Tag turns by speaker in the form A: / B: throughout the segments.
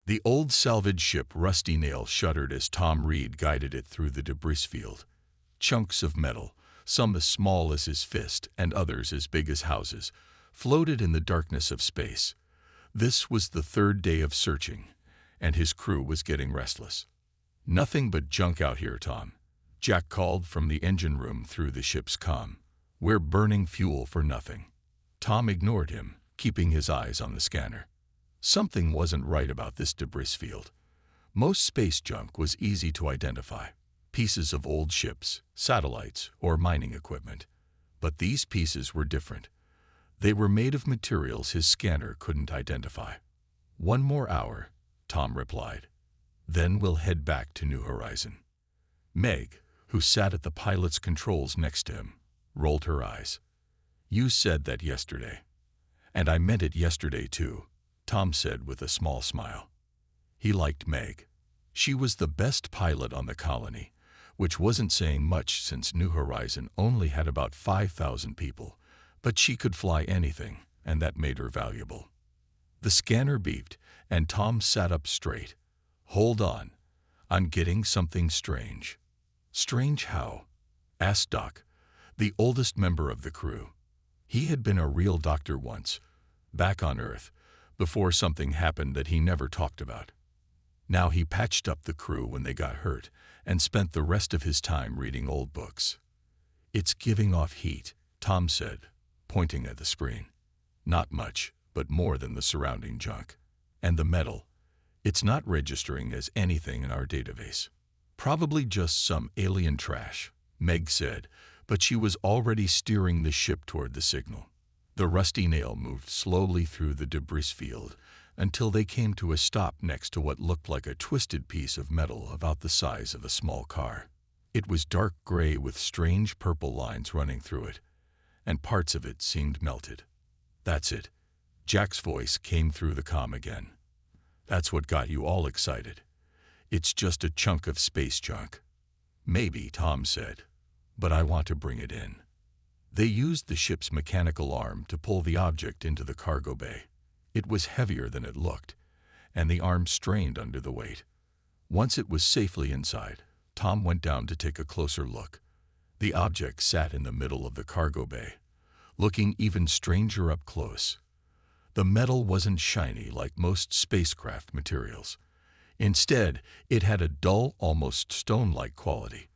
A: The old salvage ship Rusty Nail shuddered as Tom Reed guided it through the debris field. Chunks of metal, some as small as his fist and others as big as houses, floated in the darkness of space. This was the third day of searching, and his crew was getting restless. "Nothing but junk out here, Tom," Jack called from the engine room through the ship's comm. "We're burning fuel for nothing." Tom ignored him, keeping his eyes on the scanner. Something wasn't right about this debris field. Most space junk was easy to identify. Pieces of old ships, satellites, or mining equipment. But these pieces were different. They were made of materials his scanner couldn't identify. "One more hour," Tom replied. "Then we'll head back to New Horizon." Meg, who sat at the pilot's controls next to him, rolled her eyes. "You said that yesterday." "And I meant it yesterday too," Tom said with a small smile. He liked Meg. She was the best pilot on the colony, which wasn't saying much since New Horizon only had about 5,000 people, but she could fly anything, and that made her valuable. The scanner beeped, and Tom sat up straight. "Hold on. I'm getting something strange." "Strange how?" asked Doc, the oldest member of the crew. He had been a real doctor once, back on Earth, before something happened that he never talked about. Now he patched up the crew when they got hurt and spent the rest of his time reading old books. "It's giving off heat," Tom said, pointing at the screen. "Not much, but more than the surrounding junk. And the metal, it's not registering as anything in our database. Probably just some alien trash," Meg said, but she was already steering the ship toward the signal. The Rusty Nail moved slowly through the debris field until they came to a stop next to what looked like a twisted piece of metal about the size of a small car. It was dark gray with strange purple lines running through it, and parts of it seemed melted. "That's it." Jack's voice came through the comm again. "That's what got you all excited. It's just a chunk of space junk." "Maybe," Tom said, "but I want to bring it in." They used the ship's mechanical arm to pull the object into the cargo bay. It was heavier than it looked, and the arm strained under the weight. Once it was safely inside, Tom went down to take a closer look. The object sat in the middle of the cargo bay, looking even stranger up close. The metal wasn't shiny like most spacecraft materials. Instead, it had a dull, almost stone-like quality.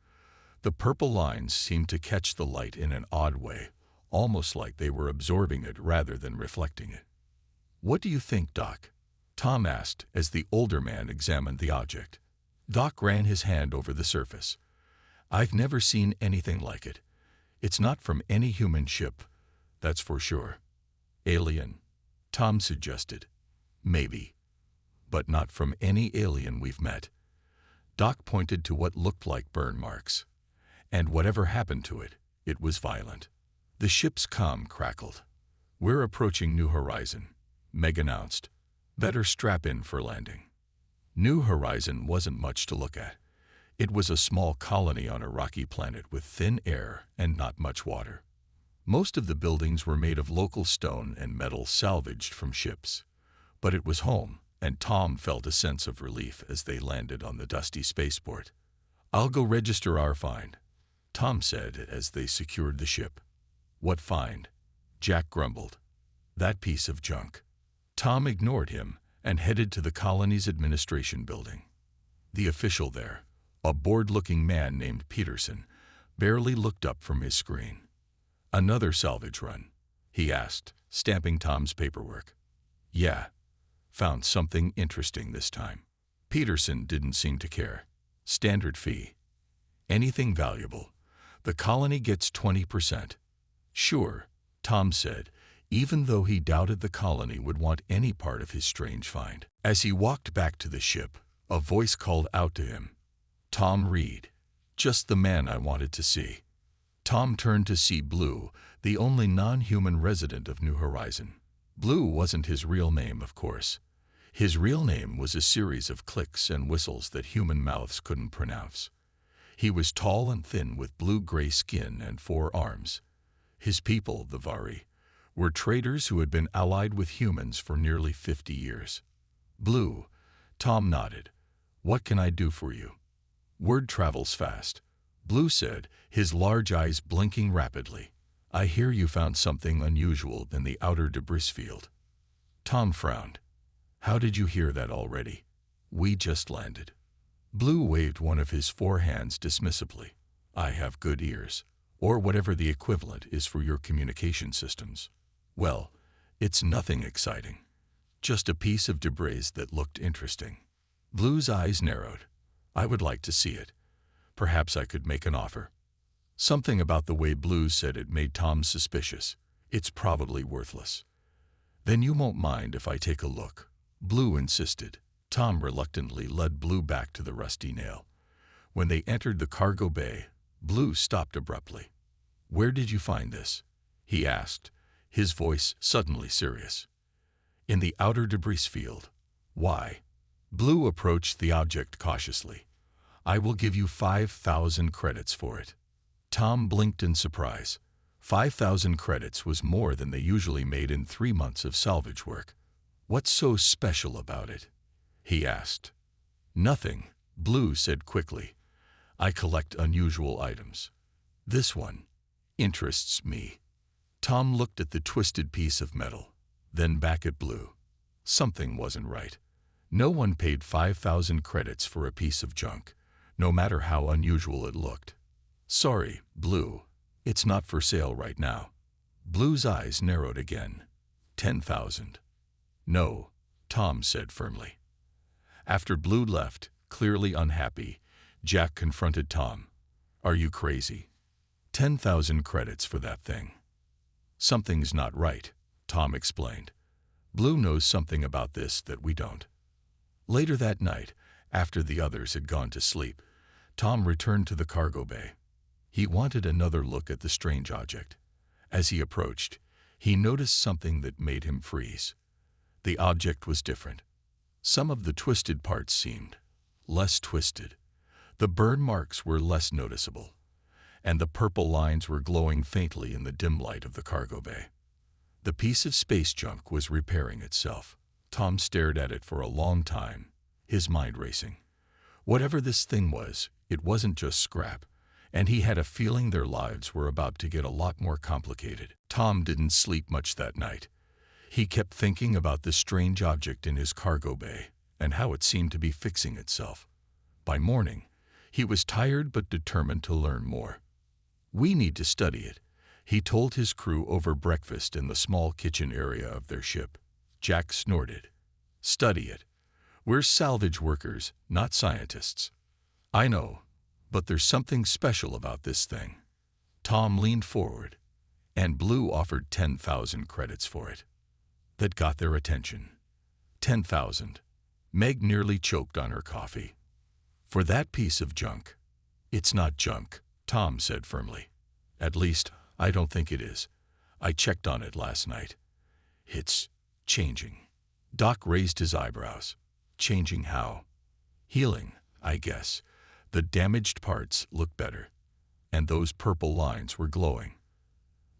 A: The purple lines seemed to catch the light in an odd way, almost like they were absorbing it rather than reflecting it. "What do you think, Doc?" Tom asked as the older man examined the object. Doc ran his hand over the surface. "I've never seen anything like it. It's not from any human ship, that's for sure." "Alien," Tom suggested. "Maybe, but not from any alien we've met." Doc pointed to what looked like burn marks. "And whatever happened to it, it was violent." The ship's comm crackled. "We're approaching New Horizon," Meg announced. "Better strap in for landing." New Horizon wasn't much to look at. It was a small colony on a rocky planet with thin air and not much water. Most of the buildings were made of local stone and metal salvaged from ships. But it was home, and Tom felt a sense of relief as they landed on the dusty spaceport. "I'll go register our find," Tom said as they secured the ship. "What find?" Jack grumbled. "That piece of junk." Tom ignored him and headed to the colony's administration building. The official there, a bored-looking man named Peterson, barely looked up from his screen. "Another salvage run?" he asked, stamping Tom's paperwork. "Yeah. Found something interesting this time." Peterson didn't seem to care. "Standard fee. Anything valuable. The colony gets 20%. "Sure," Tom said, even though he doubted the colony would want any part of his strange find. As he walked back to the ship, a voice called out to him. "Tom Reed. Just the man I wanted to see." Tom turned to see Blue, the only non-human resident of New Horizon. Blue wasn't his real name, of course. His real name was a series of clicks and whistles that human mouths couldn't pronounce. He was tall and thin with blue-gray skin and 4 arms. His people, the Vari, were traders who had been allied with humans for nearly 50 years. Blue, Tom nodded. "What can I do for you?" "Word travels fast," Blue said, his large eyes blinking rapidly. "I hear you found something unusual in the outer debris field." Tom frowned. "How did you hear that already? We just landed." Blue waved one of his 4 hands dismissively. "I have good ears, or whatever the equivalent is for your communication systems." "Well, it's nothing exciting. Just a piece of debris that looked interesting." Blue's eyes narrowed. "I would like to see it. Perhaps I could make an offer." Something about the way Blue said it made Tom suspicious. "It's probably worthless." "Then you won't mind if I take a look," Blue insisted. Tom reluctantly led Blue back to the rusty nail. When they entered the cargo bay, Blue stopped abruptly. "Where did you find this?" he asked, his voice suddenly serious. "In the outer debris field." "Why?" Blue approached the object cautiously. "I will give you 5,000 credits for it." Tom blinked in surprise. 5,000 credits was more than they usually made in 3 months of salvage work. "What's so special about it?" he asked. "Nothing," Blue said quickly. "I collect unusual items. This one interests me." Tom looked at the twisted piece of metal, then back at Blue. Something wasn't right. No one paid 5,000 credits for a piece of junk, no matter how unusual it looked. "Sorry, Blue, it's not for sale right now." Blue's eyes narrowed again. 10,000. "No," Tom said firmly. After Blue left, clearly unhappy, Jack confronted Tom. "Are you crazy? 10,000 credits for that thing." "Something's not right," Tom explained. "Blue knows something about this that we don't." Later that night, after the others had gone to sleep, Tom returned to the cargo bay. He wanted another look at the strange object. As he approached, he noticed something that made him freeze. The object was different. Some of the twisted parts seemed less twisted. The burn marks were less noticeable, and the purple lines were glowing faintly in the dim light of the cargo bay. The piece of space junk was repairing itself. Tom stared at it for a long time, his mind racing. Whatever this thing was, it wasn't just scrap, and he had a feeling their lives were about to get a lot more complicated. Tom didn't sleep much that night. He kept thinking about the strange object in his cargo bay and how it seemed to be fixing itself. By morning, he was tired but determined to learn more. "We need to study it," he told his crew over breakfast in the small kitchen area of their ship. Jack snorted. "Study it? We're salvage workers, not scientists." "I know, but there's something special about this thing." Tom leaned forward, and Blue offered 10,000 credits for it. That got their attention. 10,000. Meg nearly choked on her coffee. "For that piece of junk." "It's not junk," Tom said firmly. "At least, I don't think it is. I checked on it last night. It's changing." Doc raised his eyebrows. "Changing how?" "Healing, I guess. The damaged parts look better." And those purple lines were glowing.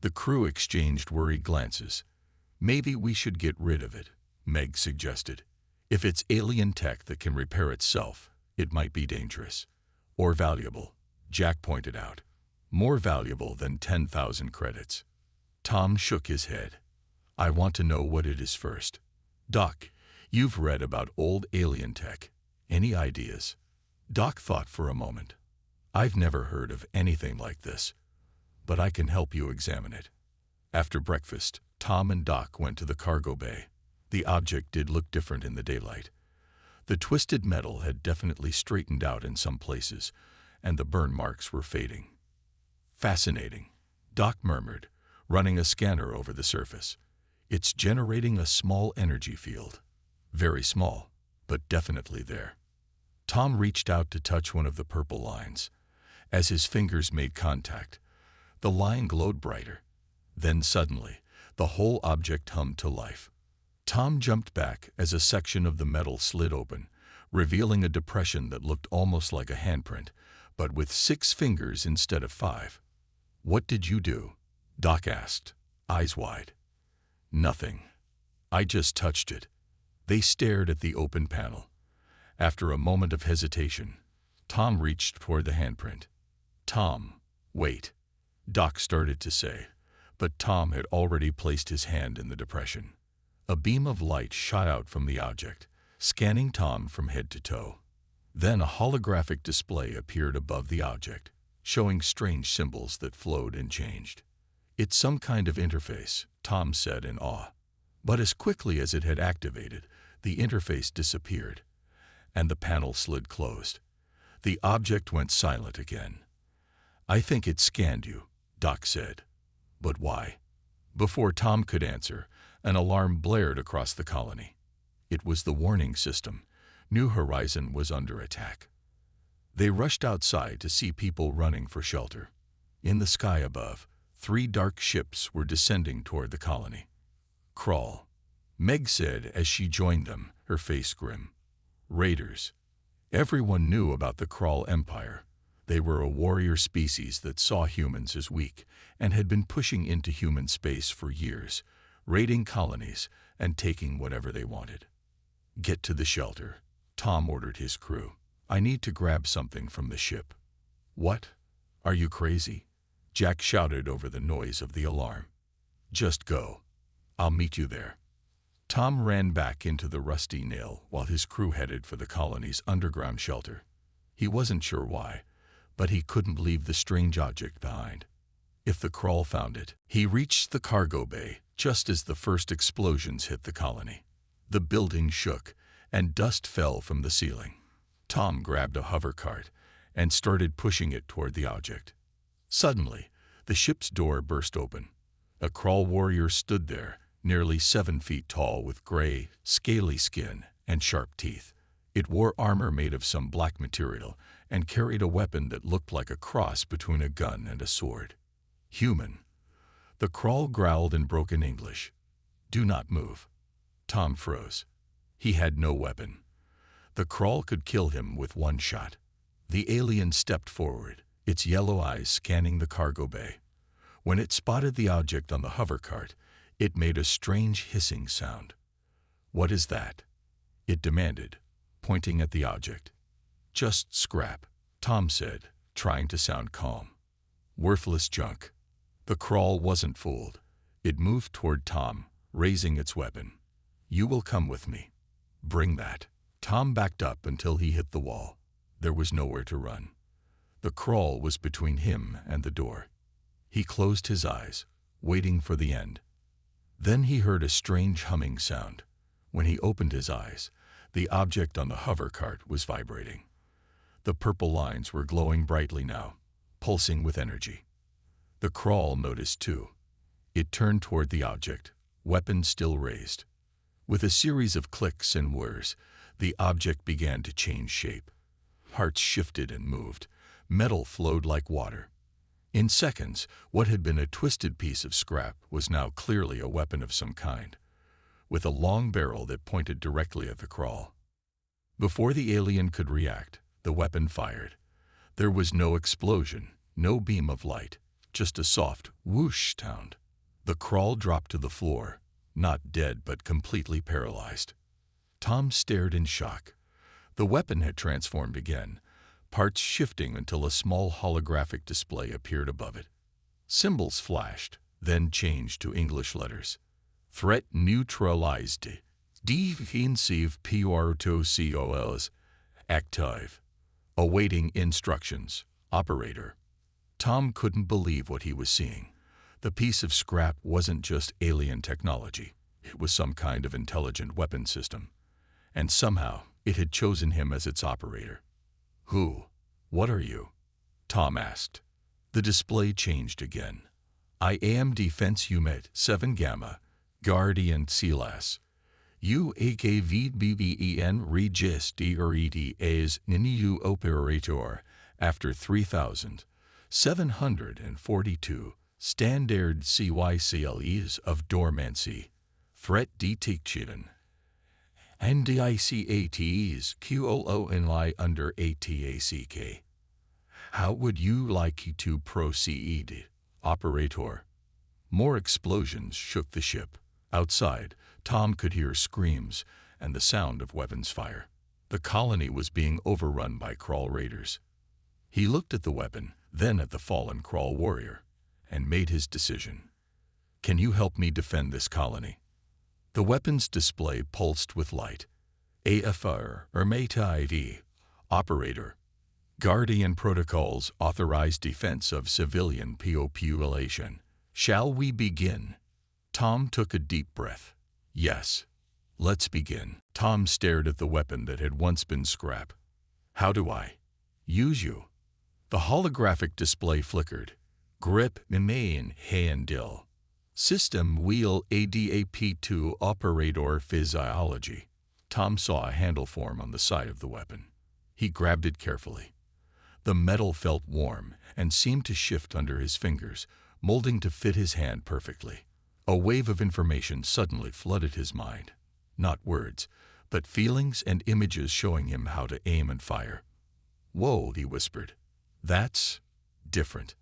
A: The crew exchanged worried glances. "Maybe we should get rid of it," Meg suggested. "If it's alien tech that can repair itself, it might be dangerous. Or valuable," Jack pointed out. "More valuable than 10,000 credits." Tom shook his head. "I want to know what it is first. Doc, you've read about old alien tech. Any ideas?" Doc thought for a moment. "I've never heard of anything like this, but I can help you examine it." After breakfast, Tom and Doc went to the cargo bay. The object did look different in the daylight. The twisted metal had definitely straightened out in some places, and the burn marks were fading. "Fascinating," Doc murmured, running a scanner over the surface. "It's generating a small energy field. Very small, but definitely there." Tom reached out to touch one of the purple lines. As his fingers made contact, the line glowed brighter. Then suddenly, the whole object hummed to life. Tom jumped back as a section of the metal slid open, revealing a depression that looked almost like a handprint, but with 6 fingers instead of 5. "What did you do?" Doc asked, eyes wide. "Nothing. I just touched it." They stared at the open panel. After a moment of hesitation, Tom reached toward the handprint. "Tom, wait," Doc started to say, but Tom had already placed his hand in the depression. A beam of light shot out from the object, scanning Tom from head to toe. Then a holographic display appeared above the object, showing strange symbols that flowed and changed. "It's some kind of interface," Tom said in awe. But as quickly as it had activated, the interface disappeared, and the panel slid closed. The object went silent again. "I think it scanned you," Doc said. "But why?" Before Tom could answer, an alarm blared across the colony. It was the warning system. New Horizon was under attack. They rushed outside to see people running for shelter. In the sky above, 3 dark ships were descending toward the colony. "Crawl," Meg said as she joined them, her face grim. "Raiders." Everyone knew about the Crawl Empire. They were a warrior species that saw humans as weak and had been pushing into human space for years, raiding colonies and taking whatever they wanted. "Get to the shelter," Tom ordered his crew. "I need to grab something from the ship." "What? Are you crazy?" Jack shouted over the noise of the alarm. "Just go. I'll meet you there." Tom ran back into the Rusty Nail while his crew headed for the colony's underground shelter. He wasn't sure why, but he couldn't leave the strange object behind. If the Crawl found it, he reached the cargo bay just as the first explosions hit the colony. The building shook, and dust fell from the ceiling. Tom grabbed a hover cart and started pushing it toward the object. Suddenly, the ship's door burst open. A Crawl warrior stood there, nearly 7 feet tall, with gray, scaly skin and sharp teeth. It wore armor made of some black material and carried a weapon that looked like a cross between a gun and a sword. "Human." The Crawl growled in broken English. "Do not move." Tom froze. He had no weapon. The Crawl could kill him with one shot. The alien stepped forward, its yellow eyes scanning the cargo bay. When it spotted the object on the hover cart, it made a strange hissing sound. "What is that?" it demanded, pointing at the object. "Just scrap," Tom said, trying to sound calm. "Worthless junk." The Crawl wasn't fooled. It moved toward Tom, raising its weapon. "You will come with me." "Bring that." Tom backed up until he hit the wall. There was nowhere to run. The Crawl was between him and the door. He closed his eyes, waiting for the end. Then he heard a strange humming sound. When he opened his eyes, the object on the hover cart was vibrating. The purple lines were glowing brightly now, pulsing with energy. The Crawl noticed too. It turned toward the object, weapon still raised. With a series of clicks and whirs, the object began to change shape. Parts shifted and moved. Metal flowed like water. In seconds, what had been a twisted piece of scrap was now clearly a weapon of some kind, with a long barrel that pointed directly at the Crawl. Before the alien could react, the weapon fired. There was no explosion, no beam of light, just a soft whoosh sound. The Crawl dropped to the floor, not dead but completely paralyzed. Tom stared in shock. The weapon had transformed again, parts shifting until a small holographic display appeared above it. Symbols flashed, then changed to English letters. "Threat neutralized. Defensive protocols active. Awaiting instructions. Operator." Tom couldn't believe what he was seeing. The piece of scrap wasn't just alien technology. It was some kind of intelligent weapon system. And somehow, it had chosen him as its operator. "Who? What are you?" Tom asked. The display changed again. "I am Defense Unit 7 Gamma, Guardian Silas. You AKVBBEN registered as new operator after 3,742 standard CYCLEs of dormancy. Threat detection. And DICATs QOONI under ATACK. How would you like to proceed, operator?" More explosions shook the ship. Outside, Tom could hear screams and the sound of weapons fire. The colony was being overrun by Crawl raiders. He looked at the weapon, then at the fallen Crawl warrior, and made his decision. Can you help me defend this colony? The weapon's display pulsed with light. HFY Story, Operator. Guardian Protocols Authorized Defense of Civilian Population. Shall we begin? Tom took a deep breath. Yes. Let's begin. Tom stared at the weapon that had once been scrap. How do I use you? The holographic display flickered. Grip main handle. System wheel ADAP2 operator physiology. Tom saw a handle form on the side of the weapon. He grabbed it carefully. The metal felt warm and seemed to shift under his fingers, molding to fit his hand perfectly. A wave of information suddenly flooded his mind. Not words, but feelings and images showing him how to aim and fire. Whoa, he whispered. That's different.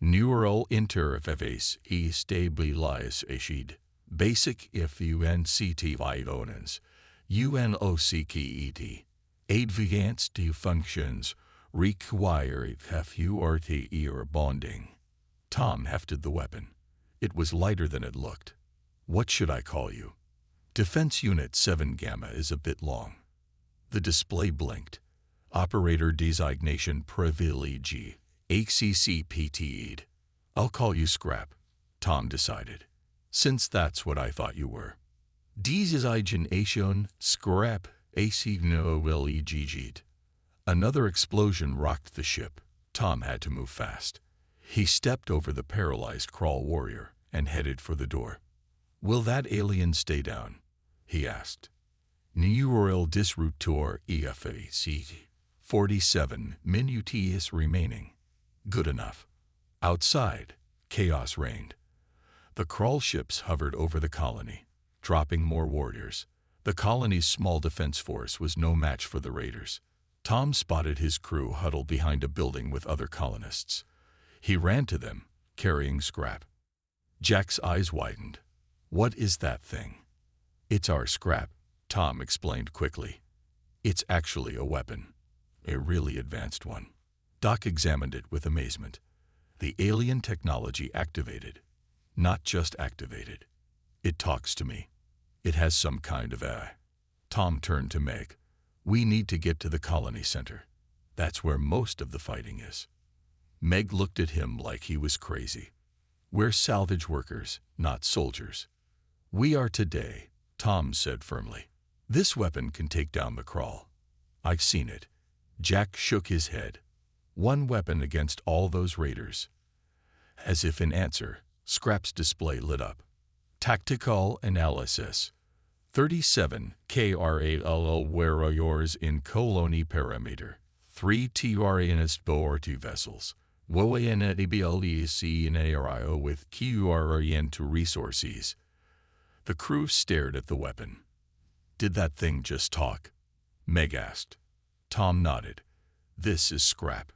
A: Neural interface stabilization. Basic if UNCT violence. UNOCKET. Advanced functions require FURTE or bonding. Tom hefted the weapon. It was lighter than it looked. What should I call you? Defense Unit 7 Gamma is a bit long. The display blinked. Operator designation privilege. ACCPT'd. I'll call you Scrap, Tom decided, since that's what I thought you were. Designation Scrap ACNOLEGG'd. Another explosion rocked the ship. Tom had to move fast. He stepped over the paralyzed Crawl warrior and headed for the door. Will that alien stay down? He asked. Neural disruptor EFAC. 47 minutes remaining. Good enough. Outside, chaos reigned. The Crawl ships hovered over the colony, dropping more warriors. The colony's small defense force was no match for the raiders. Tom spotted his crew huddled behind a building with other colonists. He ran to them, carrying Scrap. Jack's eyes widened. What is that thing? It's our Scrap, Tom explained quickly. It's actually a weapon, a really advanced one. Doc examined it with amazement. The alien technology activated. Not just activated. It talks to me. It has some kind of AI. Tom turned to Meg. We need to get to the colony center. That's where most of the fighting is. Meg looked at him like he was crazy. We're salvage workers, not soldiers. We are today, Tom said firmly. This weapon can take down the Crawl. I've seen it. Jack shook his head. One weapon against all those raiders. As if in answer, Scrap's display lit up. Tactical analysis. 37 KRALL warriors in Colony perimeter. 3 Tiarianist Boarty vessels. WNABLEC with QRIN resources. The crew stared at the weapon. Did that thing just talk? Meg asked. Tom nodded. This is Scrap.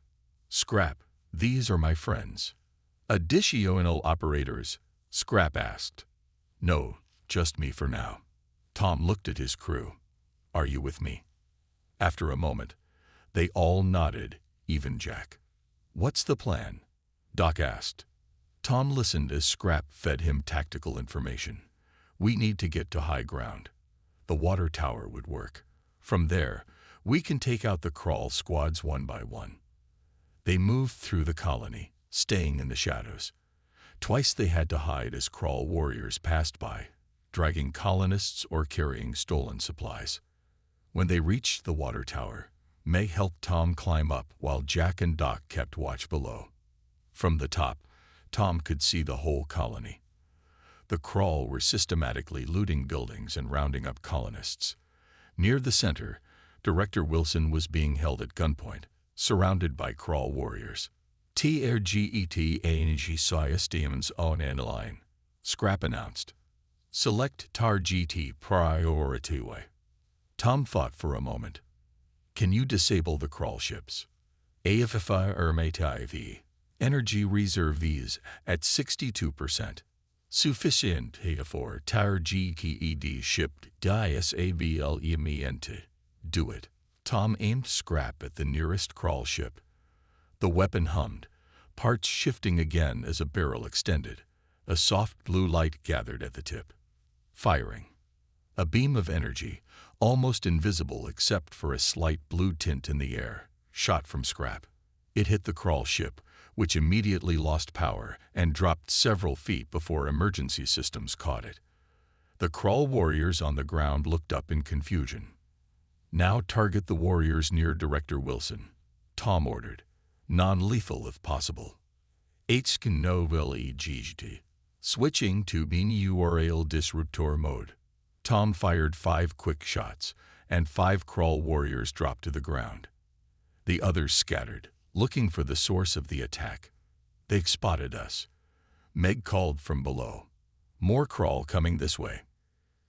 A: Scrap, these are my friends. Additional operators, Scrap asked. No, just me for now. Tom looked at his crew. Are you with me? After a moment, they all nodded, even Jack. What's the plan? Doc asked. Tom listened as Scrap fed him tactical information. We need to get to high ground. The water tower would work. From there, we can take out the Crawl squads one by one. They moved through the colony, staying in the shadows. Twice they had to hide as Crawl warriors passed by, dragging colonists or carrying stolen supplies. When they reached the water tower, Meg helped Tom climb up while Jack and Doc kept watch below. From the top, Tom could see the whole colony. The Crawl were systematically looting buildings and rounding up colonists. Near the center, Director Wilson was being held at gunpoint, surrounded by Crawl warriors. TRGET systems on end line, Scrap announced. Select TAR-GT priority way. Tom thought for a moment. Can you disable the Crawl ships? HFY IV. Energy reserves at 62%. Sufficient for TAR-GTED shipped disablement. Do it. Tom aimed Scrap at the nearest crawl ship. The weapon hummed, parts shifting again as a barrel extended. A soft blue light gathered at the tip. Firing. A beam of energy, almost invisible except for a slight blue tint in the air, shot from Scrap. It hit the crawl ship, which immediately lost power and dropped several feet before emergency systems caught it. The crawl warriors on the ground looked up in confusion. "Now target the warriors near Director Wilson," Tom ordered. "Non-lethal if possible." HFY switching to binaural disruptor mode. Tom fired 5 quick shots, and 5 crawl warriors dropped to the ground. The others scattered, looking for the source of the attack. "They've spotted us," Meg called from below. "More crawl coming this way."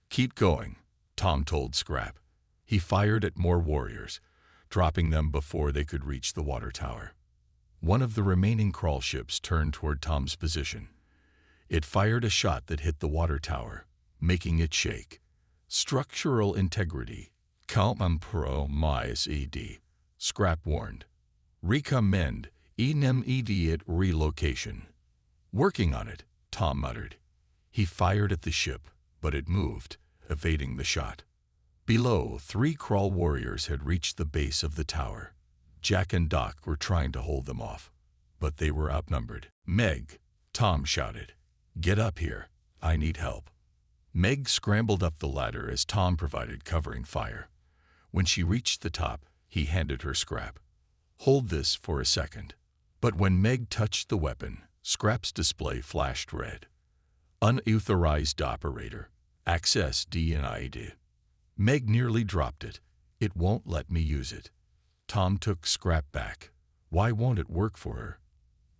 A: "Keep going," Tom told Scrap. He fired at more warriors, dropping them before they could reach the water tower. One of the remaining crawl ships turned toward Tom's position. It fired a shot that hit the water tower, making it shake. "Structural integrity. Compromised," Scrap warned. "Recommend immediate relocation." "Working on it," Tom muttered. He fired at the ship, but it moved, evading the shot. Below, 3 crawl warriors had reached the base of the tower. Jack and Doc were trying to hold them off, but they were outnumbered. "Meg," Tom shouted. "Get up here. I need help." Meg scrambled up the ladder as Tom provided covering fire. When she reached the top, he handed her Scrap. "Hold this for a second." But when Meg touched the weapon, Scrap's display flashed red. "Unauthorized operator. Access denied." Meg nearly dropped it. "It won't let me use it." Tom took Scrap back. "Why won't it work for her?"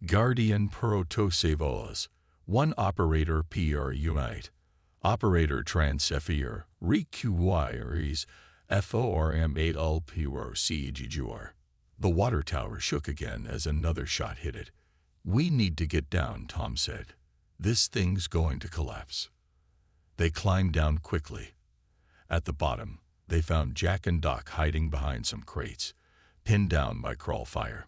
A: "Guardian Protosavolas. 1 operator PR unite. Operator transfer requires FORM8LPRCGUR." The water tower shook again as another shot hit it. "We need to get down," Tom said. "This thing's going to collapse." They climbed down quickly. At the bottom, they found Jack and Doc hiding behind some crates, pinned down by crawl fire.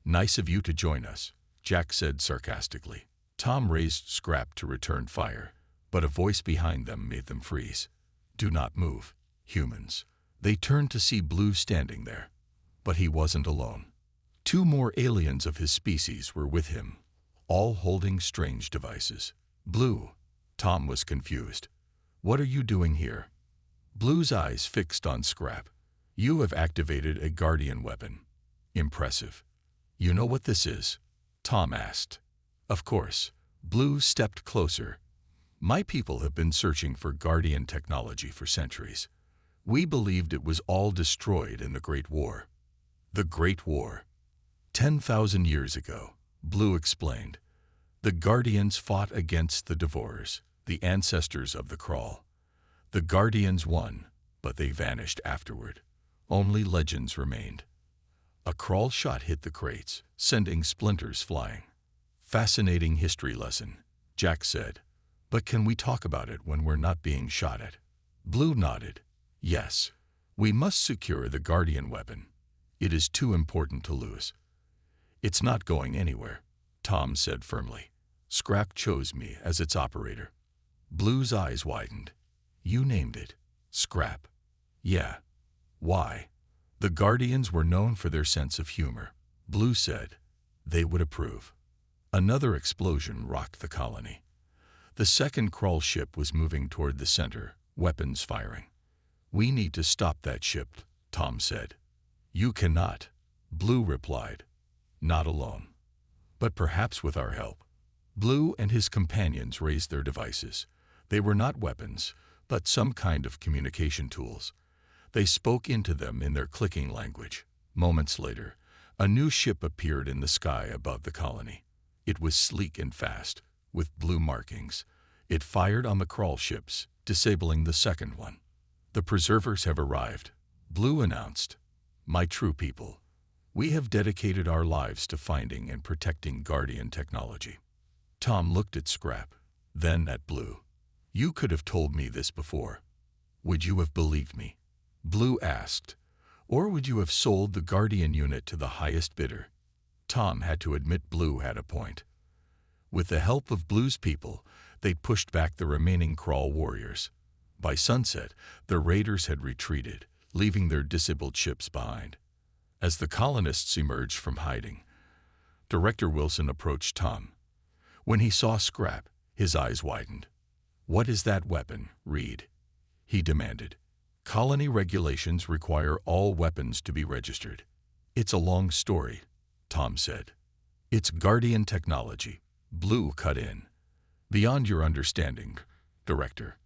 A: "Nice of you to join us," Jack said sarcastically. Tom raised Scrap to return fire, but a voice behind them made them freeze. "Do not move, humans." They turned to see Blue standing there, but he wasn't alone. 2 more aliens of his species were with him, all holding strange devices. "Blue," Tom was confused. "What are you doing here?" Blue's eyes fixed on Scrap. "You have activated a Guardian weapon." "Impressive." "You know what this is?" Tom asked. "Of course." Blue stepped closer. "My people have been searching for Guardian technology for centuries. We believed it was all destroyed in the Great War." "The Great War." 10,000 years ago, Blue explained. "The Guardians fought against the Devourers, the ancestors of the Crawl. The Guardians won, but they vanished afterward. Only legends remained." A Crawl shot hit the crates, sending splinters flying. "Fascinating history lesson," Jack said. "But can we talk about it when we're not being shot at?" Blue nodded. "Yes. We must secure the Guardian weapon. It is too important to lose." "It's not going anywhere," Tom said firmly. "Scrap chose me as its operator." Blue's eyes widened. "You named it. Scrap." "Yeah. Why?" "The Guardians were known for their sense of humor," Blue said. "They would approve." Another explosion rocked the colony. The second crawl ship was moving toward the center, weapons firing. "We need to stop that ship," Tom said. "You cannot," Blue replied. "Not alone. But perhaps with our help." Blue and his companions raised their devices. They were not weapons, but some kind of communication tools. They spoke into them in their clicking language. Moments later, a new ship appeared in the sky above the colony. It was sleek and fast, with blue markings. It fired on the crawl ships, disabling the second one. "The preservers have arrived," Blue announced. "My true people. We have dedicated our lives to finding and protecting Guardian technology." Tom looked at Scrap, then at Blue. "You could have told me this before. Would you have believed me?" Blue asked. Or would you have sold the Guardian unit to the highest bidder? Tom had to admit Blue had a point. With the help of Blue's people, they'd pushed back the remaining Crawl warriors. By sunset, the raiders had retreated, leaving their disabled ships behind. As the colonists emerged from hiding, Director Wilson approached Tom. When he saw Scrap, his eyes widened. "What is that weapon, Reed?" he demanded. "Colony regulations require all weapons to be registered." "It's a long story," Tom said. "It's Guardian technology," Blue cut in. "Beyond your understanding, Director."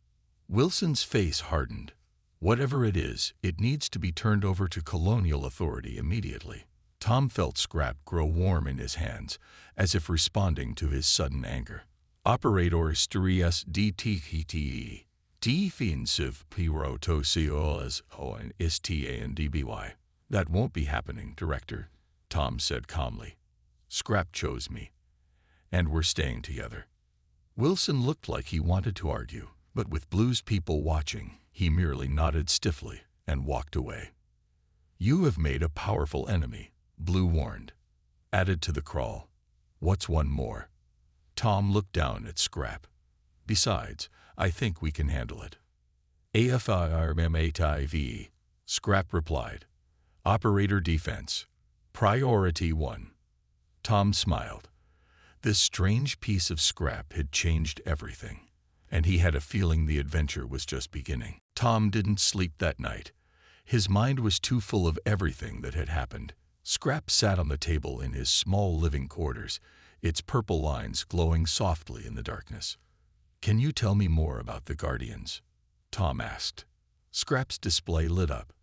A: Wilson's face hardened. "Whatever it is, it needs to be turned over to Colonial authority immediately." Tom felt Scrap grow warm in his hands, as if responding to his sudden anger. "Operator Stories DTHTE. Defensive Pirotosios on STA and DBY. "That won't be happening, Director," Tom said calmly. "Scrap chose me, and we're staying together." Wilson looked like he wanted to argue, but with Blue's people watching, he merely nodded stiffly and walked away. "You have made a powerful enemy," Blue warned. "Added to the Crawl. What's one more?" Tom looked down at Scrap. "Besides, I think we can handle it." "AFIRMATIV," Scrap replied. "Operator defense. Priority 1. Tom smiled. This strange piece of scrap had changed everything, and he had a feeling the adventure was just beginning. Tom didn't sleep that night. His mind was too full of everything that had happened. Scrap sat on the table in his small living quarters, its purple lines glowing softly in the darkness. "Can you tell me more about the Guardians?" Tom asked. Scrap's display lit up.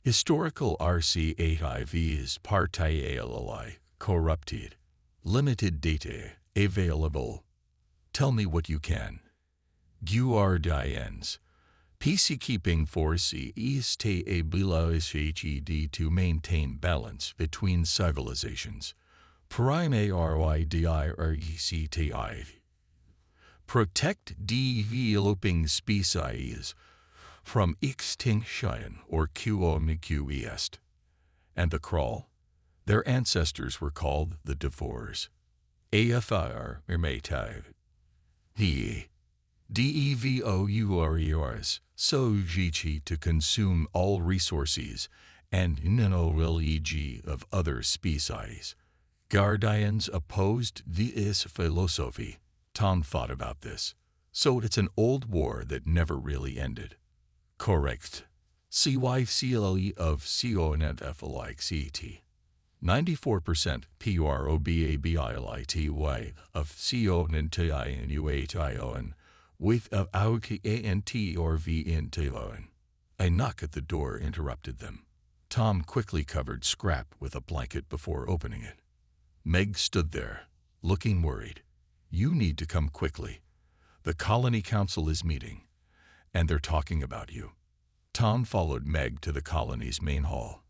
A: "Historical RC8IVs partially corrupted. Limited data available. Tell me what you can." "Guardians. Peacekeeping force is stabilized to maintain balance between civilizations. Primarily protect developing species from extinction or QOMQEST. And the Crawl? Their ancestors were called the Devours. AFR Ermative. The DEVOURERS Sojichi to consume all resources and NNORLEG of other species. Guardians opposed this philosophy." Tom thought about this. "So it's an old war that never really ended." "Correct. CYCLE of CONFLICT. 94% PROBABILITY of CONTINUATION with of AUKANT or VNTON. A knock at the door interrupted them. Tom quickly covered Scrap with a blanket before opening it. Meg stood there, looking worried. "You need to come quickly. The Colony Council is meeting, and they're talking about you." Tom followed Meg to the colony's main hall.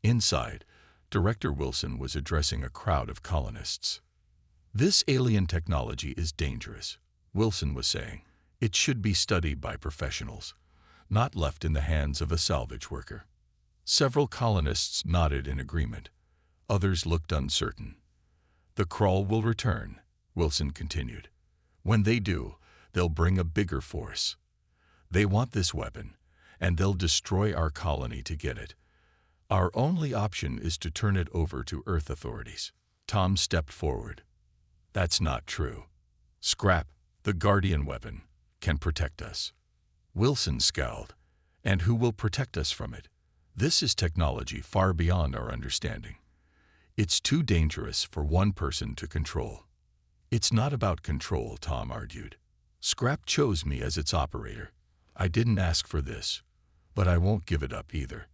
A: Inside, Director Wilson was addressing a crowd of colonists. "This alien technology is dangerous," Wilson was saying. "It should be studied by professionals, not left in the hands of a salvage worker." Several colonists nodded in agreement. Others looked uncertain. "The Crawl will return," Wilson continued. "When they do, they'll bring a bigger force. They want this weapon, and they'll destroy our colony to get it. Our only option is to turn it over to Earth authorities." Tom stepped forward. "That's not true. Scrap, the Guardian weapon, can protect us." Wilson scowled. "And who will protect us from it? This is technology far beyond our understanding. It's too dangerous for one person to control." "It's not about control," Tom argued. "Scrap chose me as its operator. I didn't ask for this, but I won't give it up either."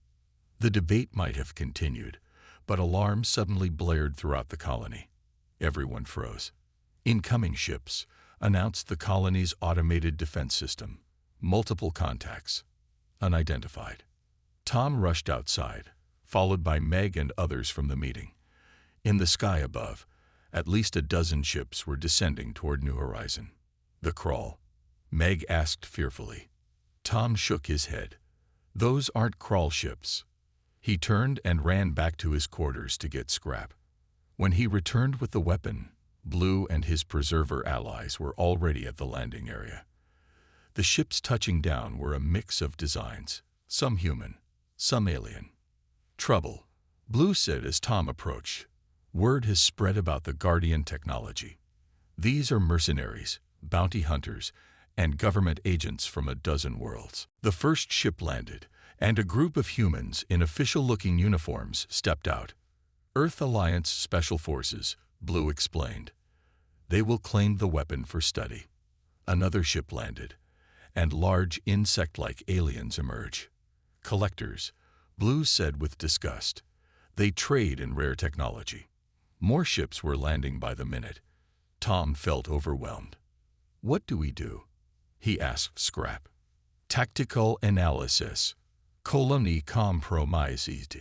A: The debate might have continued, but alarms suddenly blared throughout the colony. Everyone froze. "Incoming ships," announced the colony's automated defense system. "Multiple contacts. Unidentified." Tom rushed outside, followed by Meg and others from the meeting. In the sky above, at least a dozen ships were descending toward New Horizon. "The Crawl?" Meg asked fearfully. Tom shook his head. "Those aren't Crawl ships. He turned and ran back to his quarters to get Scrap. When he returned with the weapon, Blue and his preserver allies were already at the landing area. The ships touching down were a mix of designs, some human, some alien. "Trouble," Blue said as Tom approached. "Word has spread about the Guardian technology. These are mercenaries, bounty hunters, and government agents from a dozen worlds." The first ship landed, and a group of humans in official-looking uniforms stepped out. "Earth Alliance Special Forces," Blue explained. "They will claim the weapon for study." Another ship landed, and large insect-like aliens emerge. "Collectors," Blue said with disgust. "They trade in rare technology." More ships were landing by the minute. Tom felt overwhelmed. "What do we do?" he asked Scrap. "Tactical analysis. Colony compromised.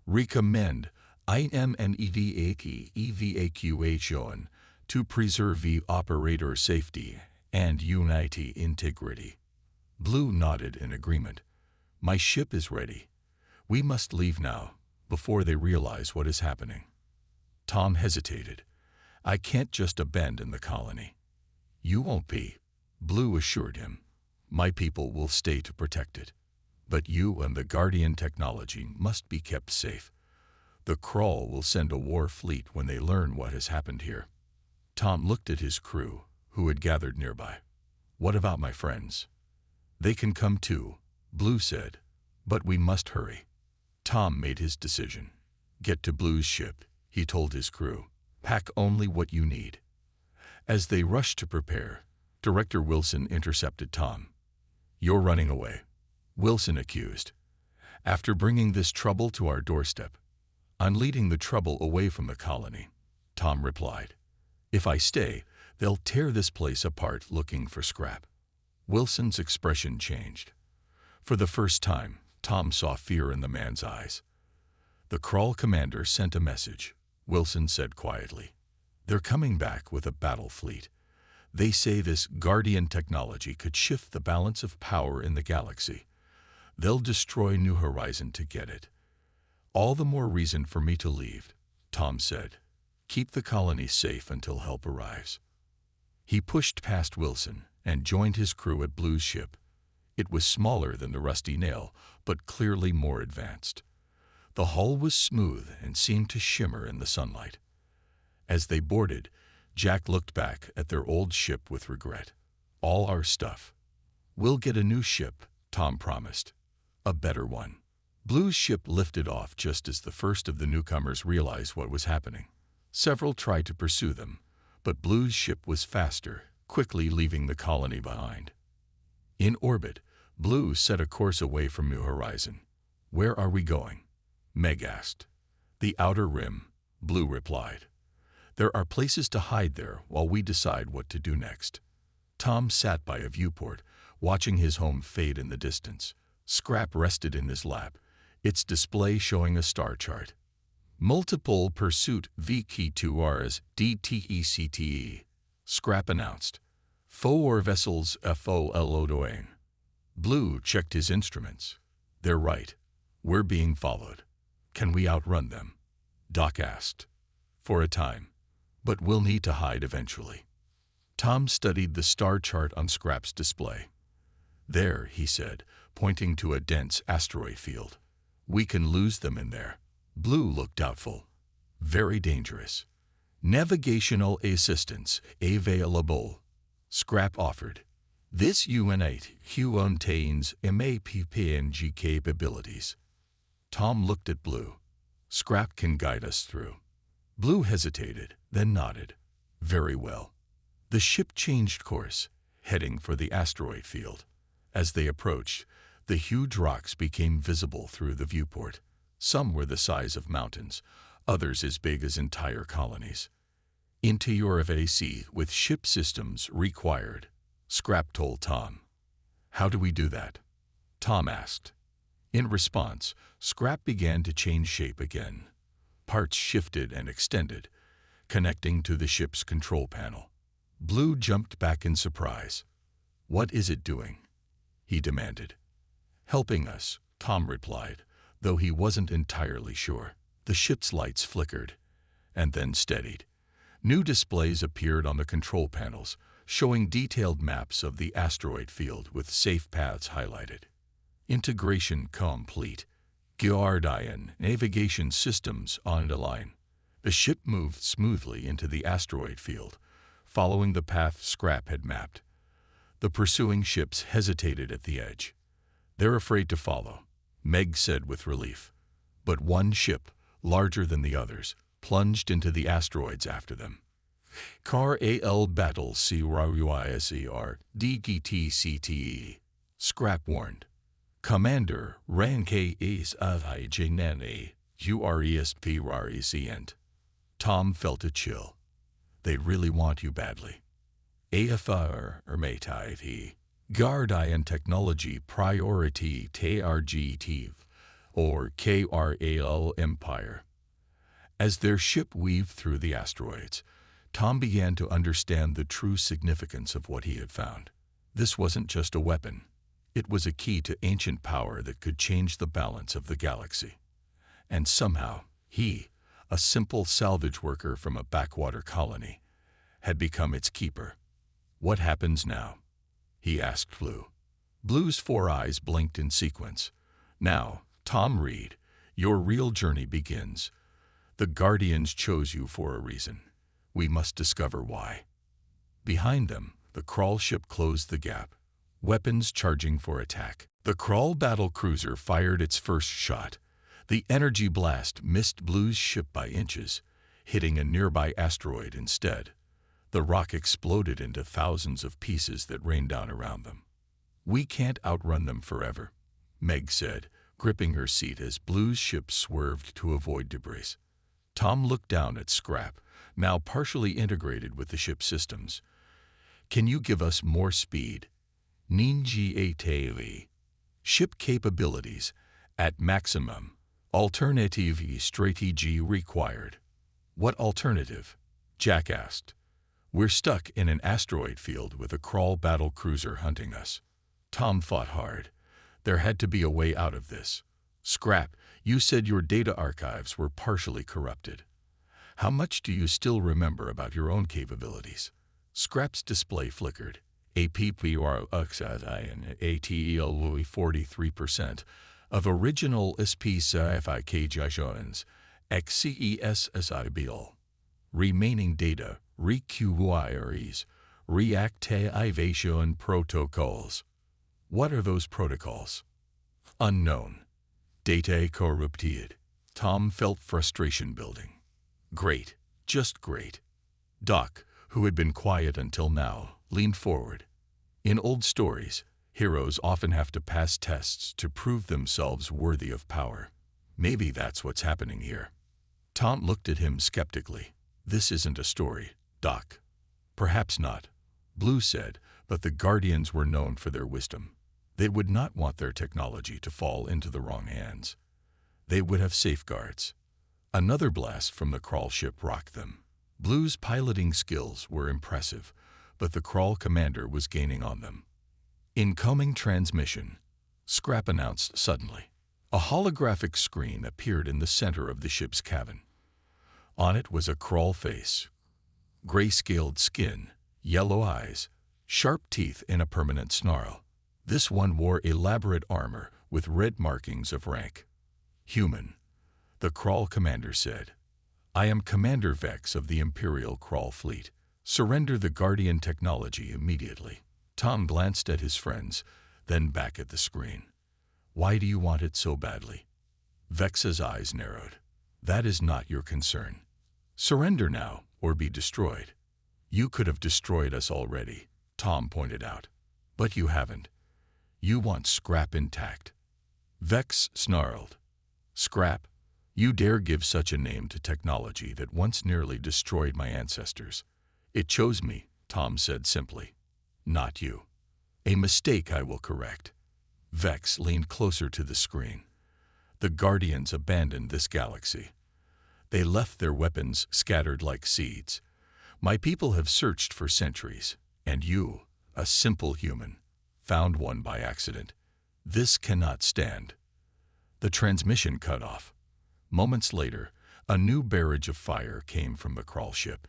A: Recommend evacuation to preserve operator safety and unity integrity." Blue nodded in agreement. "My ship is ready. We must leave now, before they realize what is happening." Tom hesitated. "I can't just abandon the colony." "You won't be," Blue assured him. "My people will stay to protect it. But you and the Guardian technology must be kept safe. The Crawl will send a war fleet when they learn what has happened here." Tom looked at his crew, who had gathered nearby. "What about my friends?" "They can come too," Blue said, "but we must hurry." Tom made his decision. "Get to Blue's ship," he told his crew. "Pack only what you need." As they rushed to prepare, Director Wilson intercepted Tom. "You're running away," Wilson accused. "After bringing this trouble to our doorstep." "I'm leading the trouble away from the colony," Tom replied. "If I stay, they'll tear this place apart looking for Scrap." Wilson's expression changed. For the first time, Tom saw fear in the man's eyes. "The Crawl commander sent a message," Wilson said quietly. "They're coming back with a battle fleet. They say this Guardian technology could shift the balance of power in the galaxy. They'll destroy New Horizon to get it." "All the more reason for me to leave," Tom said. "Keep the colony safe until help arrives." He pushed past Wilson and joined his crew at Blue's ship. It was smaller than the Rusty Nail, but clearly more advanced. The hull was smooth and seemed to shimmer in the sunlight. As they boarded, Jack looked back at their old ship with regret. "All our stuff." "We'll get a new ship," Tom promised. "A better one." Blue's ship lifted off just as the first of the newcomers realized what was happening. Several tried to pursue them, but Blue's ship was faster, quickly leaving the colony behind. In orbit, Blue set a course away from New Horizon. "Where are we going?" Meg asked. "The Outer Rim," Blue replied. "There are places to hide there while we decide what to do next." Tom sat by a viewport, watching his home fade in the distance. Scrap rested in his lap, its display showing a star chart. "Multiple Pursuit VK2Rs DTECTE," Scrap announced. "4 vessels FOLODOing." Blue checked his instruments. "They're right. We're being followed." "Can we outrun them?" Doc asked. "For a time. But we'll need to hide eventually." Tom studied the star chart on Scrap's display. "There," he said, pointing to a dense asteroid field. "We can lose them in there." Blue looked doubtful. "Very dangerous." "Navigational assistance available," Scrap offered. "This unit contains MAPPNG capabilities." Tom looked at Blue. "Scrap can guide us through." Blue hesitated, then nodded. "Very well." The ship changed course, heading for the asteroid field. As they approached, the huge rocks became visible through the viewport. Some were the size of mountains, others as big as entire colonies. "Into your VAC with ship systems required," Scrap told Tom. "How do we do that?" Tom asked. In response, Scrap began to change shape again. Parts shifted and extended, connecting to the ship's control panel. Blue jumped back in surprise. "What is it doing?" he demanded. "Helping us," Tom replied. though he wasn't entirely sure. The ship's lights flickered, and then steadied. New displays appeared on the control panels, showing detailed maps of the asteroid field with safe paths highlighted. Integration complete. Guardian navigation systems on the line. The ship moved smoothly into the asteroid field, following the path Scrap had mapped. The pursuing ships hesitated at the edge. "They're afraid to follow," Meg said with relief. But one ship, larger than the others, plunged into the asteroids after them. Car AL Battle CRUISER DGTCTE. Scrap warned. "Commander, rank is Janane, URESPRECent." Tom felt a chill. "They really want you badly." AFR Ermative. Guardian Technology Priority TRGT, or KRAL Empire. As their ship weaved through the asteroids, Tom began to understand the true significance of what he had found. This wasn't just a weapon. It was a key to ancient power that could change the balance of the galaxy. And somehow, he, a simple salvage worker from a backwater colony, had become its keeper. "What happens now?" he asked Blue. Blue's 4 eyes blinked in sequence. "Now, Tom Reed, your real journey begins. The Guardians chose you for a reason. We must discover why." Behind them, the Crawl ship closed the gap, weapons charging for attack. The Crawl battle cruiser fired its first shot. The energy blast missed Blue's ship by inches, hitting a nearby asteroid instead. The rock exploded into thousands of pieces that rained down around them. "We can't outrun them forever," Meg said, gripping her seat as Blue's ship swerved to avoid debris. Tom looked down at Scrap, now partially integrated with the ship's systems. "Can you give us more speed?" "Ninja Ship capabilities at maximum. Alternative strategy required." "What alternative?" Jack asked. "We're stuck in an asteroid field with a Crawl battle cruiser hunting us." Tom fought hard. There had to be a way out of this. "Scrap, you said your data archives were partially corrupted. How much do you still remember about your own capabilities?" Scrap's display flickered. APPRXIN ATEL 43% of original SP Sci-Fi KJISHONs XCESSIBL. Remaining data requires reactivation protocols. "What are those protocols?" "Unknown. Data corrupted." Tom felt frustration building. "Great, just great." Doc, who had been quiet until now, leaned forward. "In old stories, heroes often have to pass tests to prove themselves worthy of power. Maybe that's what's happening here." Tom looked at him skeptically. "This isn't a story, Doc." "Perhaps not," Blue said, but the Guardians were known for their wisdom. They would not want their technology to fall into the wrong hands. They would have safeguards. Another blast from the Crawl ship rocked them. Blue's piloting skills were impressive, but the Crawl commander was gaining on them. "Incoming transmission," Scrap announced suddenly. A holographic screen appeared in the center of the ship's cabin. On it was a Crawl face. Gray-scaled skin, yellow eyes, sharp teeth in a permanent snarl. This one wore elaborate armor with red markings of rank. "Human," the Crawl commander said. "I am Commander Vex of the Imperial Crawl Fleet. Surrender the Guardian technology immediately." Tom glanced at his friends, then back at the screen. "Why do you want it so badly?" Vex's eyes narrowed. "That is not your concern. Surrender now, or be destroyed." "You could have destroyed us already," Tom pointed out. "But you haven't. You want Scrap intact." Vex snarled. "Scrap? You dare give such a name to technology that once nearly destroyed my ancestors." "It chose me," Tom said simply. "Not you." "A mistake I will correct." Vex leaned closer to the screen. "The Guardians abandoned this galaxy. They left their weapons scattered like seeds. My people have searched for centuries, and you, a simple human, found one by accident. This cannot stand." The transmission cut off. Moments later, a new barrage of fire came from the crawl ship.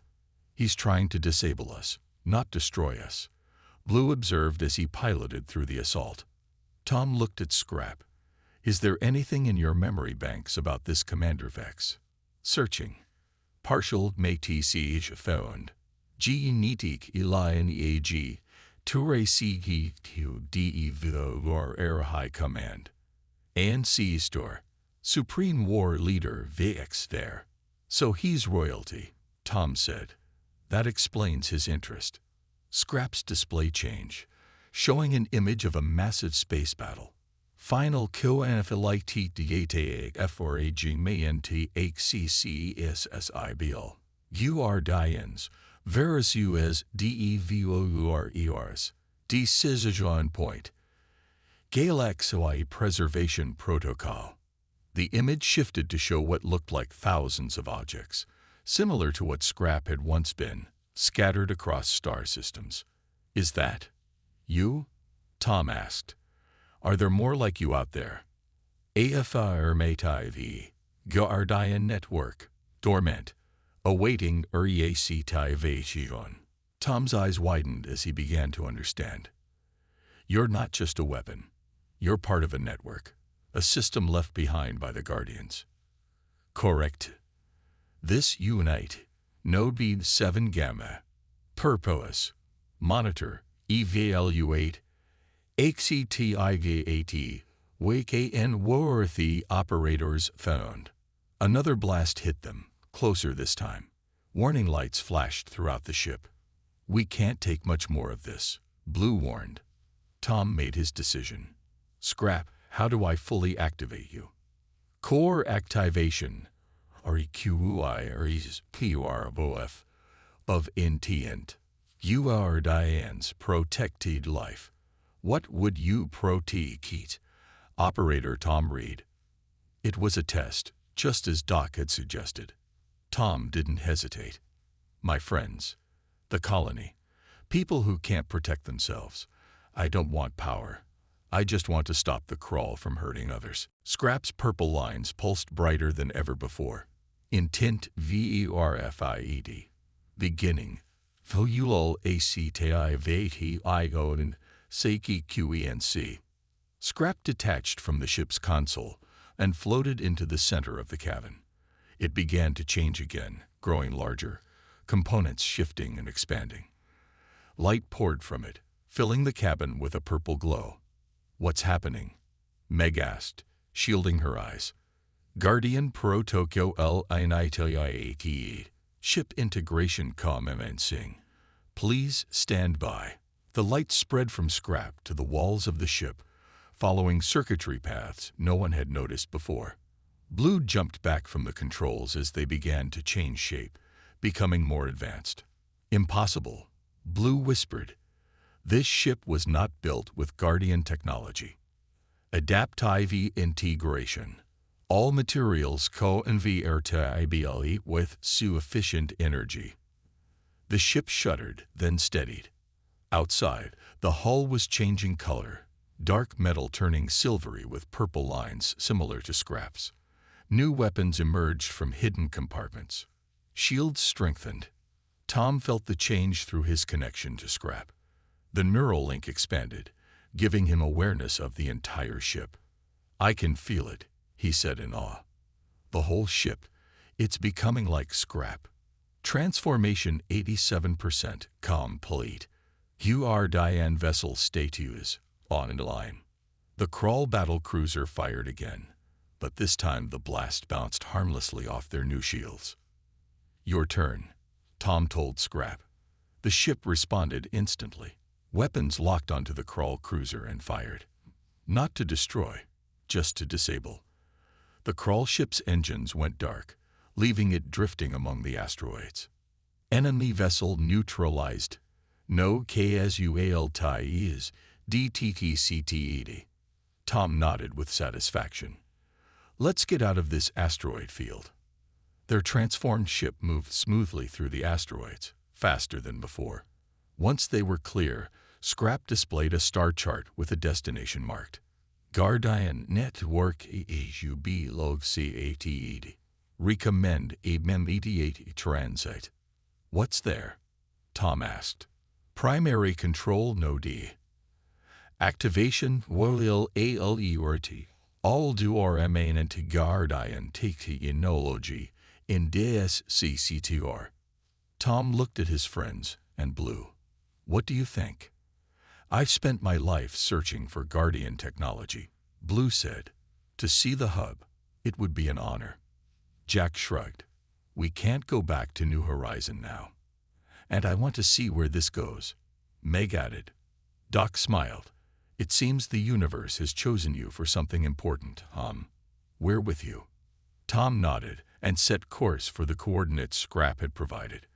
A: "He's trying to disable us, not destroy us," Blue observed as he piloted through the assault. Tom looked at Scrap. "Is there anything in your memory banks about this Commander Vex?" "Searching. Partial Métis found. Genetic Elian EAG. Ture CE to DEVO or Air High Command. ANC Store. Supreme War Leader Vex there." "So he's royalty," Tom said. "That explains his interest." Scrap's display changed, showing an image of a massive space battle. "Final QNFLIT FRAG MANT HCCSSIBL. UR Dians. Varus US DEVOURERS. Decision Point. Galactic HFY Preservation Protocol." The image shifted to show what looked like thousands of objects, similar to what Scrap had once been, scattered across star systems. "Is that you?" Tom asked. "Are there more like you out there?" "AFI or MATIV. Guardian Network. Dormant. Awaiting reactivation." Tom's eyes widened as he began to understand. "You're not just a weapon. You're part of a network, a system left behind by the Guardians." "Correct. This unite. Node B7 Gamma. Purpose. Monitor. Evaluate. XCTIGAT. WKN worthy operators found." Another blast hit them, closer this time. Warning lights flashed throughout the ship. "We can't take much more of this," Blue warned. Tom made his decision. "Scrap, how do I fully activate you?" "Core activation. REQI PURBOF of intent. You are Diane's protected life. What would you protect?" Operator Tom Reed. It was a test, just as Doc had suggested. Tom didn't hesitate. "My friends, the colony, people who can't protect themselves. I don't want power. I just want to stop the crawl from hurting others." Scrap's purple lines pulsed brighter than ever before. "Intent VERFIED. Beginning. Fulul ACTIVATION Seiki QENC." Scrap detached from the ship's console and floated into the center of the cabin. It began to change again, growing larger, components shifting and expanding. Light poured from it, filling the cabin with a purple glow. "What's happening?" Meg asked, shielding her eyes. "Guardian Pro Tokyo LINITIAT. Ship integration commencing. Please stand by." The light spread from Scrap to the walls of the ship, following circuitry paths no one had noticed before. Blue jumped back from the controls as they began to change shape, becoming more advanced. "Impossible," Blue whispered. "This ship was not built with Guardian technology. Adaptive integration. All materials co-invertible with sufficient energy." The ship shuddered, then steadied. Outside, the hull was changing color, dark metal turning silvery with purple lines similar to Scrap's. New weapons emerged from hidden compartments. Shields strengthened. Tom felt the change through his connection to Scrap. The neural link expanded, giving him awareness of the entire ship. "I can feel it," he said in awe. "The whole ship. It's becoming like Scrap. Transformation 87% complete. UR Diane vessel status online." The crawl battle cruiser fired again, but this time the blast bounced harmlessly off their new shields. "Your turn," Tom told Scrap. The ship responded instantly. Weapons locked onto the crawl cruiser and fired. Not to destroy, just to disable. The crawl ship's engines went dark, leaving it drifting among the asteroids. "Enemy vessel neutralized. No casualties. DTTCTED." Tom nodded with satisfaction. "Let's get out of this asteroid field." Their transformed ship moved smoothly through the asteroids, faster than before. Once they were clear, Scrap displayed a star chart with a destination marked. Guardian Network HUB log CATED. Recommend immediate transit. What's there? Tom asked. Primary control node. Activation will ALERT. All do remainant Guardian technology in DSCCTR. Tom looked at his friends and blew. What do you think? I've spent my life searching for Guardian technology, Blue said. To see the hub, it would be an honor. Jack shrugged. We can't go back to New Horizon now. And I want to see where this goes. Meg added. Doc smiled. It seems the universe has chosen you for something important, We're with you. Tom nodded and set course for the coordinates Scrap had provided.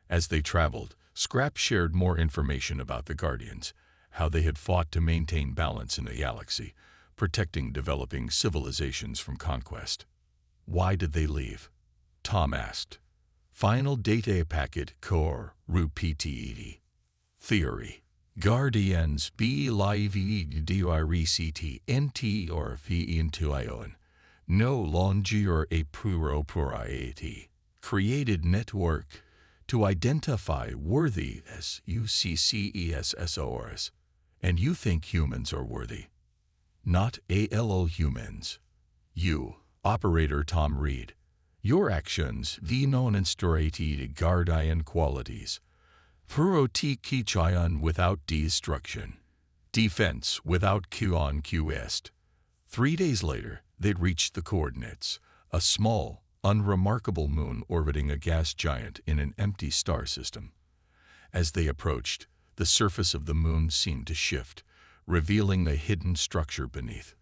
A: As they traveled, Scrap shared more information about the Guardians, how they had fought to maintain balance in the galaxy, protecting developing civilizations from conquest. Why did they leave? Tom asked. Final data packet core RUPTED. Theory. Guardians be live DRECT NT or V into ion. No longer a propriety. Created network to identify worthy as UCCESSORs. And you think humans are worthy. Not ALO humans. You, Operator Tom Reed. Your actions demonstrated Guardian qualities. Protection without destruction. Defense without QoQest. 3 days later, they'd reached the coordinates, a small, unremarkable moon orbiting a gas giant in an empty star system. As they approached, the surface of the moon seemed to shift, revealing a hidden structure beneath.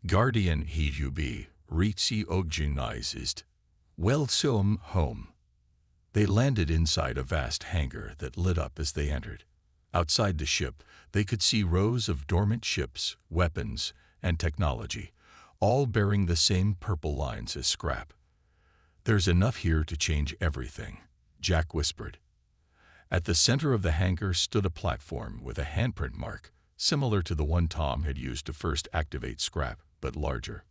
A: Guardian HUB, reorganized. Welcome home. They landed inside a vast hangar that lit up as they entered. Outside the ship, they could see rows of dormant ships, weapons, and technology, all bearing the same purple lines as Scrap. There's enough here to change everything, Jack whispered. At the center of the hangar stood a platform with a handprint mark, similar to the one Tom had used to first activate Scrap, but larger.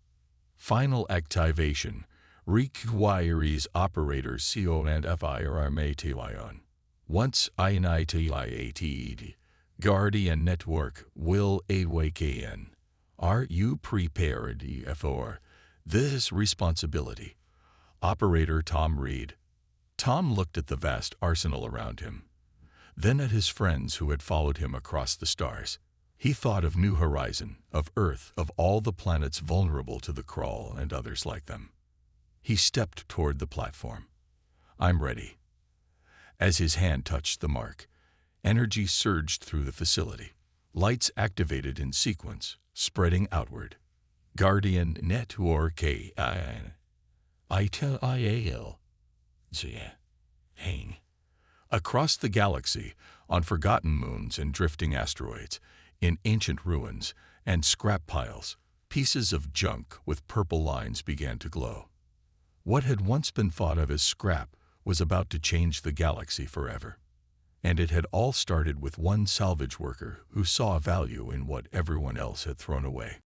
A: Final activation requires operator CO and FIRMATYON. Once INITIATED, Guardian Network will awaken. Are you prepared for this responsibility? Operator Tom Reed. Tom looked at the vast arsenal around him, then at his friends who had followed him across the stars. He thought of New Horizon, of Earth, of all the planets vulnerable to the Crawl and others like them. He stepped toward the platform. I'm ready. As his hand touched the mark, energy surged through the facility. Lights activated in sequence, spreading outward. Guardian Network ITIAL. Hang. Across the galaxy, on forgotten moons and drifting asteroids, in ancient ruins and scrap piles, pieces of junk with purple lines began to glow. What had once been thought of as scrap was about to change the galaxy forever. And it had all started with one salvage worker who saw value in what everyone else had thrown away.